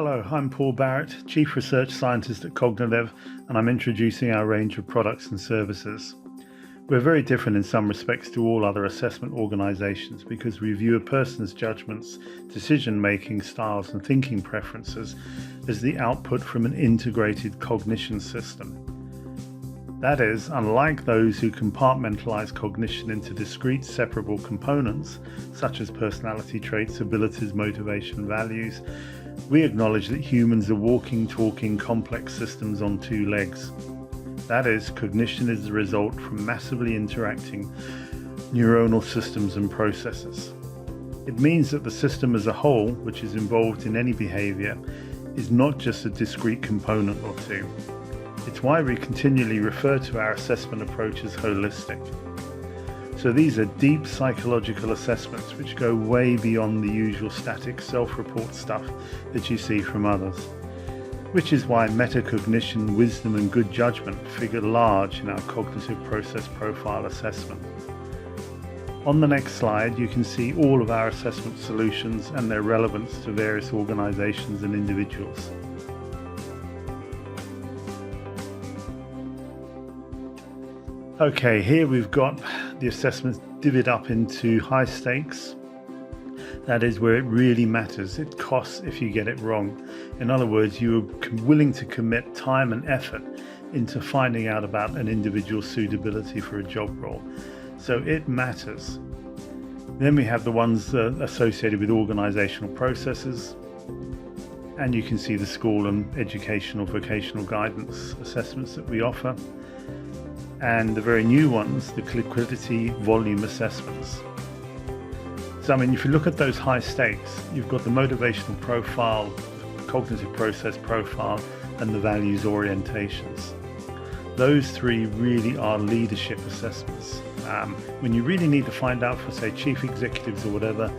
Hello, I'm Paul Barrett, Chief Research Scientist at Cognadev, and I'm introducing our range of products and services. We're very different in some respects to all other assessment organisations because we view a person's judgments, decision-making styles and thinking preferences as the output from an integrated cognition system. That is, unlike those who compartmentalise cognition into discrete separable components, such as personality traits, abilities, motivation, values, we acknowledge that humans are walking, talking, complex systems on two legs. That is, cognition is the result from massively interacting neuronal systems and processes. It means that the system as a whole, which is involved in any behaviour, is not just a discrete component or two. It's why we continually refer to our assessment approach as holistic. So these are deep psychological assessments which go way beyond the usual static self-report stuff that you see from others. Which is why metacognition, wisdom and good judgment figure large in our cognitive process profile assessment. On the next slide you can see all of our assessment solutions and their relevance to various organisations and individuals. Okay, here we've got the assessments divvied up into high stakes. That is where it really matters. It costs if you get it wrong. In other words, you're willing to commit time and effort into finding out about an individual's suitability for a job role. So it matters. Then we have the ones associated with organisational processes. And you can see the school and educational vocational guidance assessments that we offer. And the very new ones, the Cliquidity volume assessments. So I mean, if you look at those high stakes, you've got the motivational profile, the cognitive process profile, and the values orientations. Those three really are leadership assessments. When you really need to find out for, say, chief executives or whatever,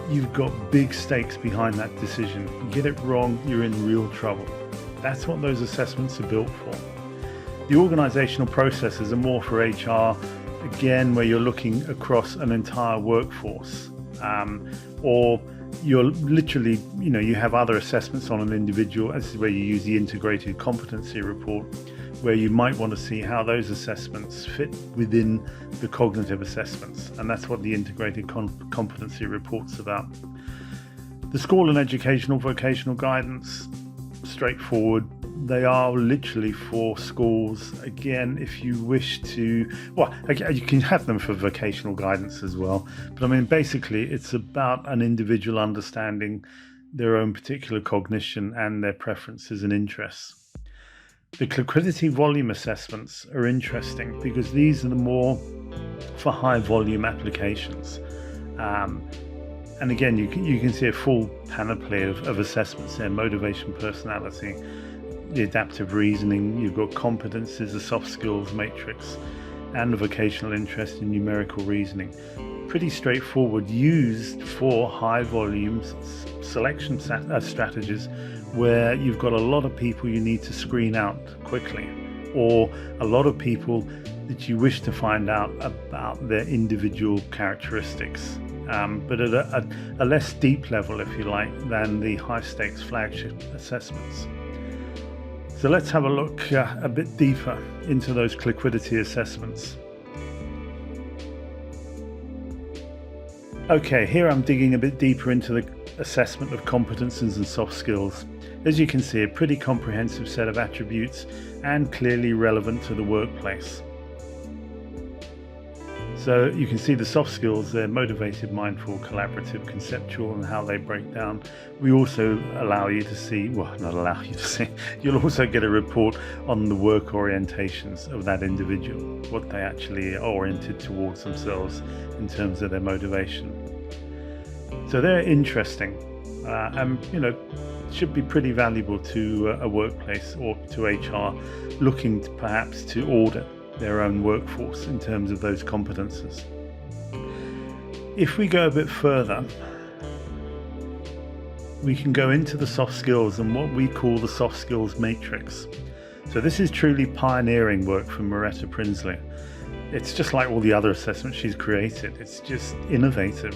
you've got big stakes behind that decision. You get it wrong, you're in real trouble. That's what those assessments are built for. The organisational processes are more for HR, again, where you're looking across an entire workforce, or you're literally, you have other assessments on an individual. This is where you use the integrated competency report, where you might want to see how those assessments fit within the cognitive assessments, and that's what the integrated competency report's about. The school and educational vocational guidance, straightforward. They are literally for schools. Again, if you wish to, well, you can have them for vocational guidance as well. But I mean, basically, it's about an individual understanding their own particular cognition and their preferences and interests. The Cliquidity volume assessments are interesting because these are the more for high volume applications. And again, you can see a full panoply of assessments there: motivation, personality, the adaptive reasoning, you've got competences, the soft skills matrix, and the vocational interest in numerical reasoning. Pretty straightforward, used for high volumes selection strategies where you've got a lot of people you need to screen out quickly, or a lot of people that you wish to find out about their individual characteristics, but at a less deep level, if you like, than the high stakes flagship assessments. So let's have a look a bit deeper into those Cliquidity assessments. Okay, here I'm digging a bit deeper into the assessment of competences and soft skills. As you can see, a pretty comprehensive set of attributes and clearly relevant to the workplace. So you can see the soft skills, they're motivated, mindful, collaborative, conceptual, and how they break down. We also allow you to see, well, not allow you to see, you'll also get a report on the work orientations of that individual, what they actually are oriented towards themselves in terms of their motivation. So they're interesting, and should be pretty valuable to a workplace or to HR looking to perhaps to audit their own workforce in terms of those competences. If we go a bit further, we can go into the soft skills and what we call the soft skills matrix. So this is truly pioneering work from Maretta Prinsley. It's just like all the other assessments she's created. It's just innovative.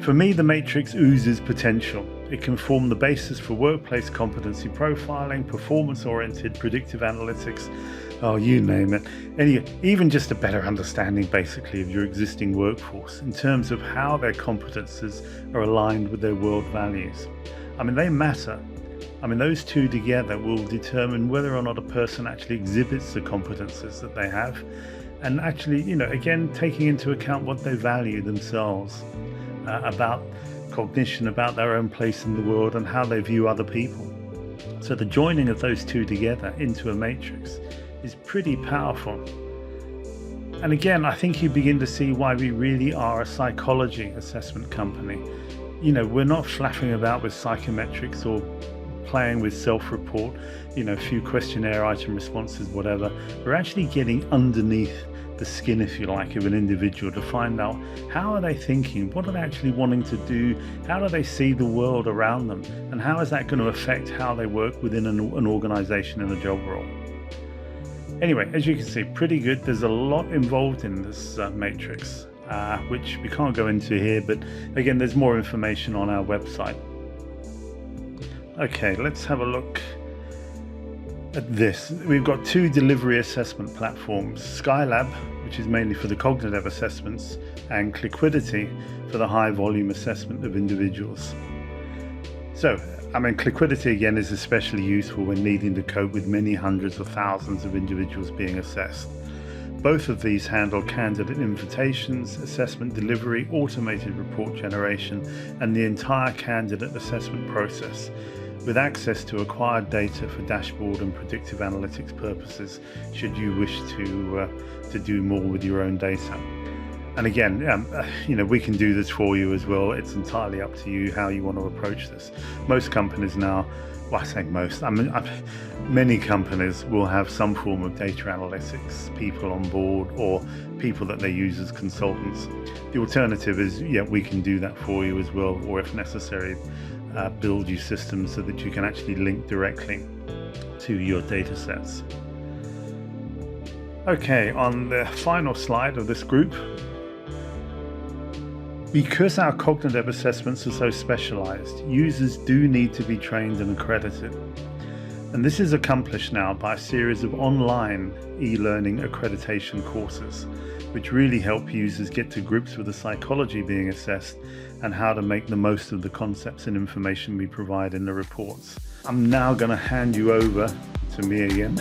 For me, the matrix oozes potential. It can form the basis for workplace competency profiling, performance-oriented predictive analytics, oh, you name it. And even just a better understanding basically of your existing workforce in terms of how their competences are aligned with their world values. I mean, they matter. I mean, those two together will determine whether or not a person actually exhibits the competences that they have, and actually, again, taking into account what they value themselves, about cognition, about their own place in the world, and how they view other people. So the joining of those two together into a matrix is pretty powerful. And again, I think you begin to see why we really are a psychology assessment company. We're not flapping about with psychometrics or playing with self-report, a few questionnaire item responses, whatever. We're actually getting underneath the skin, if you like, of an individual to find out how are they thinking, what are they actually wanting to do, how do they see the world around them, and how is that going to affect how they work within an organization in a job role. Anyway, as you can see, pretty good. There's a lot involved in this matrix, which we can't go into here, but again, there's more information on our website. Okay, let's have a look at this. We've got two delivery assessment platforms, Skylab, which is mainly for the Cognadev assessments, and Cliquidity for the high volume assessment of individuals. So, Cliquidity again is especially useful when needing to cope with many hundreds of thousands of individuals being assessed. Both of these handle candidate invitations, assessment delivery, automated report generation, and the entire candidate assessment process, with access to acquired data for dashboard and predictive analytics purposes, should you wish to do more with your own data. And again, we can do this for you as well. It's entirely up to you how you want to approach this. Most companies now, well, I say most, many companies will have some form of data analytics people on board, or people that they use as consultants. The alternative is, we can do that for you as well, or if necessary, build you systems so that you can actually link directly to your data sets. Okay, on the final slide of this group, because our Cognadev assessments are so specialized, users do need to be trained and accredited. And this is accomplished now by a series of online e-learning accreditation courses, which really help users get to grips with the psychology being assessed and how to make the most of the concepts and information we provide in the reports. I'm now going to hand you over to me again,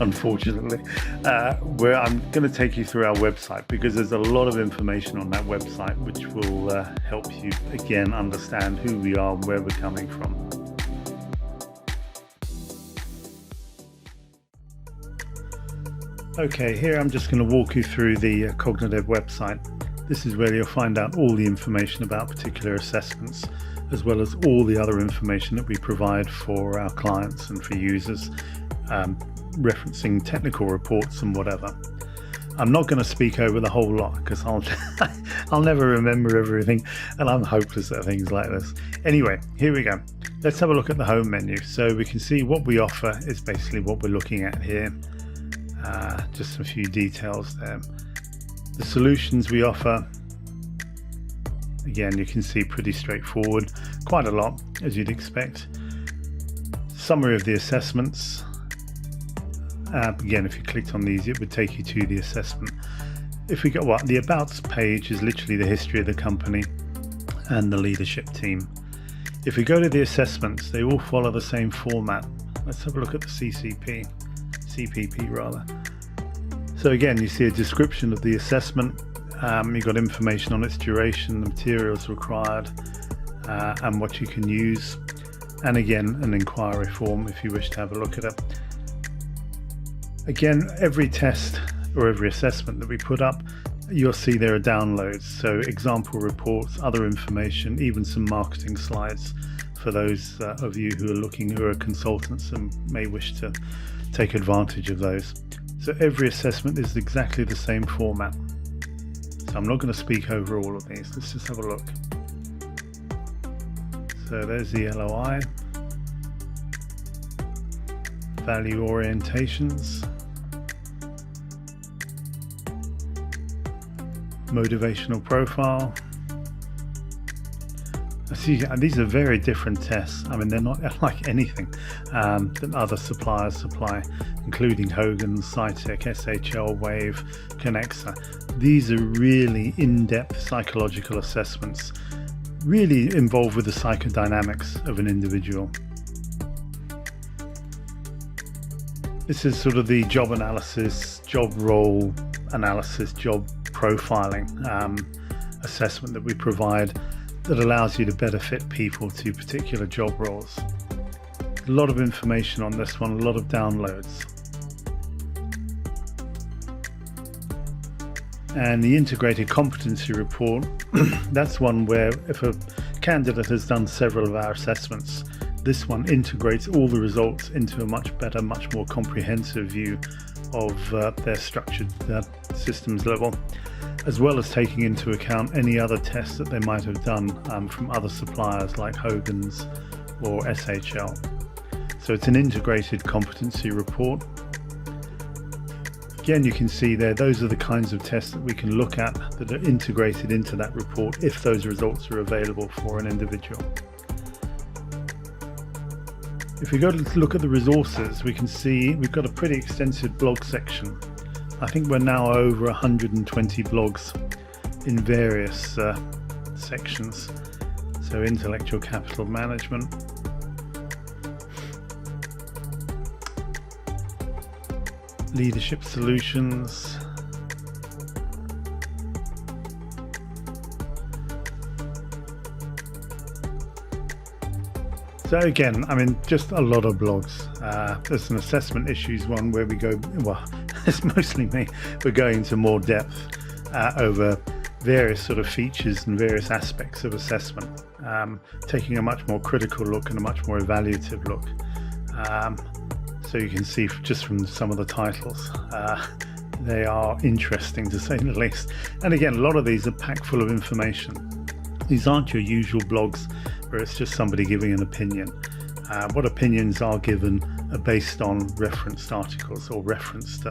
unfortunately, where I'm going to take you through our website, because there's a lot of information on that website which will help you again understand who we are and where we're coming from. Okay, here I'm just going to walk you through the Cognadev website. This is where you'll find out all the information about particular assessments, as well as all the other information that we provide for our clients and for users, referencing technical reports and whatever. I'm not going to speak over the whole lot because I'll never remember everything, and I'm hopeless at things like this. Anyway, here we go. Let's have a look at the home menu. So we can see what we offer is basically what we're looking at here. Just a few details there. The solutions we offer, again, you can see pretty straightforward, quite a lot as you'd expect. Summary of the assessments. Again, if you clicked on these, it would take you to the assessment. If we go, the About page is literally the history of the company and the leadership team. If we go to the assessments, they all follow the same format. Let's have a look at the CPP rather. So again, you see a description of the assessment. You've got information on its duration, the materials required, and what you can use. And again, an inquiry form if you wish to have a look at it. Again, every test or every assessment that we put up, you'll see there are downloads. So example reports, other information, even some marketing slides for those of you who are consultants and may wish to take advantage of those. So every assessment is exactly the same format. So I'm not going to speak over all of these. Let's just have a look. So there's the LOI, value orientations, motivational profile, See, these are very different tests. I mean, they're not like anything that other suppliers supply, including Hogan's, Cytec, SHL, Wave, Conexa. These are really in-depth psychological assessments, really involved with the psychodynamics of an individual. This is sort of the job analysis, job role analysis, job profiling assessment that we provide, that allows you to better fit people to particular job roles. A lot of information on this one, a lot of downloads. And the integrated competency report, that's one where if a candidate has done several of our assessments, this one integrates all the results into a much better, much more comprehensive view of their structured systems level, as well as taking into account any other tests that they might have done from other suppliers like Hogan's or SHL. So it's an integrated competency report. Again, you can see there, those are the kinds of tests that we can look at that are integrated into that report if those results are available for an individual. If we go to look at the resources, we can see we've got a pretty extensive blog section. I think we're now over 120 blogs in various sections. So intellectual capital management, leadership solutions, so again, I mean, just a lot of blogs. There's an assessment issues one where we go, well, it's mostly me, we're going into more depth over various sort of features and various aspects of assessment, taking a much more critical look and a much more evaluative look. So you can see just from some of the titles, they are interesting to say the least. And again, a lot of these are packed full of information. These aren't your usual blogs where it's just somebody giving an opinion. What opinions are given are based on referenced articles or referenced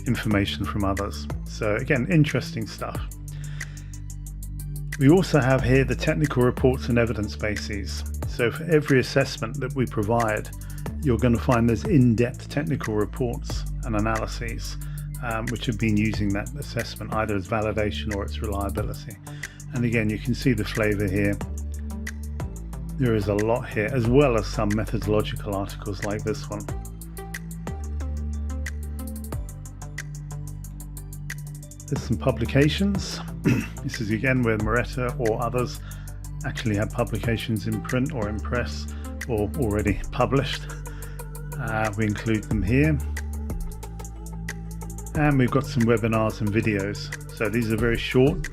information from others. So again, interesting stuff. We also have here the technical reports and evidence bases. So for every assessment that we provide, you're going to find there's in-depth technical reports and analyses which have been using that assessment either as validation or its reliability. And again, you can see the flavor here. There is a lot here, as well as some methodological articles like this one. There's some publications. This is again where Moretta or others actually have publications in print or in press or already published. We include them here. And we've got some webinars and videos. So these are very short,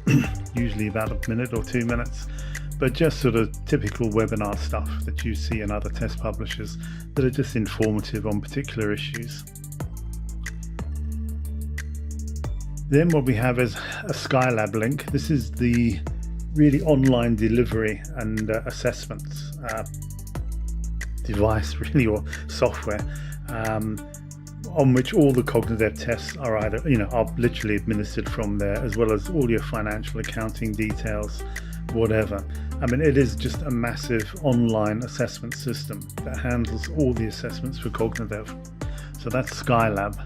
usually about a minute or 2 minutes, but just sort of typical webinar stuff that you see in other test publishers that are just informative on particular issues. Then what we have is a Skylab link. This is the really online delivery and assessments device really, or software, on which all the Cognadev tests are either, are literally administered from there, as well as all your financial accounting details, whatever. I mean, it is just a massive online assessment system that handles all the assessments for Cognadev. So that's Skylab.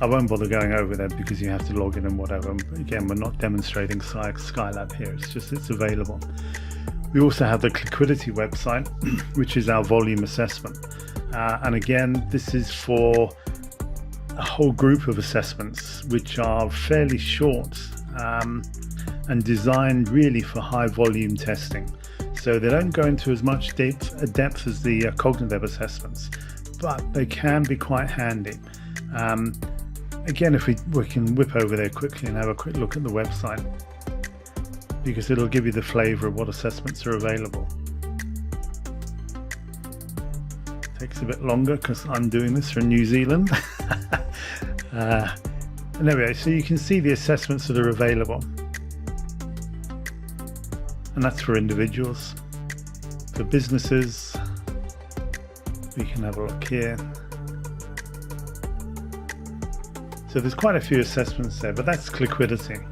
I won't bother going over there because you have to log in and whatever. Again, we're not demonstrating Skylab here. It's available. We also have the Cliquidity website, which is our volume assessment. And again, this is for a whole group of assessments which are fairly short and designed really for high volume testing. So they don't go into as much depth as the Cognadev assessments, but they can be quite handy. Again, if we can whip over there quickly and have a quick look at the website, because it'll give you the flavor of what assessments are available. Takes a bit longer because I'm doing this from New Zealand. And there we go. So you can see the assessments that are available. And that's for individuals. For businesses, we can have a look here. So there's quite a few assessments there, but that's Cliquidity.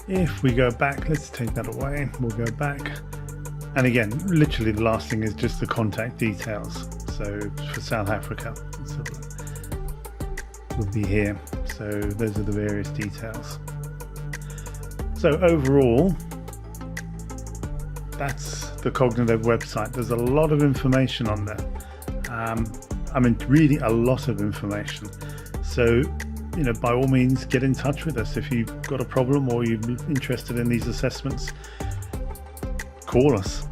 If we go back, let's take that away. We'll go back. And again, literally the last thing is just the contact details. So for South Africa, so we'll be here. So those are the various details. So overall, that's the Cognadev website. There's a lot of information on there. I mean, really a lot of information. So, you know, by all means, get in touch with us if you've got a problem or you're interested in these assessments. Call us.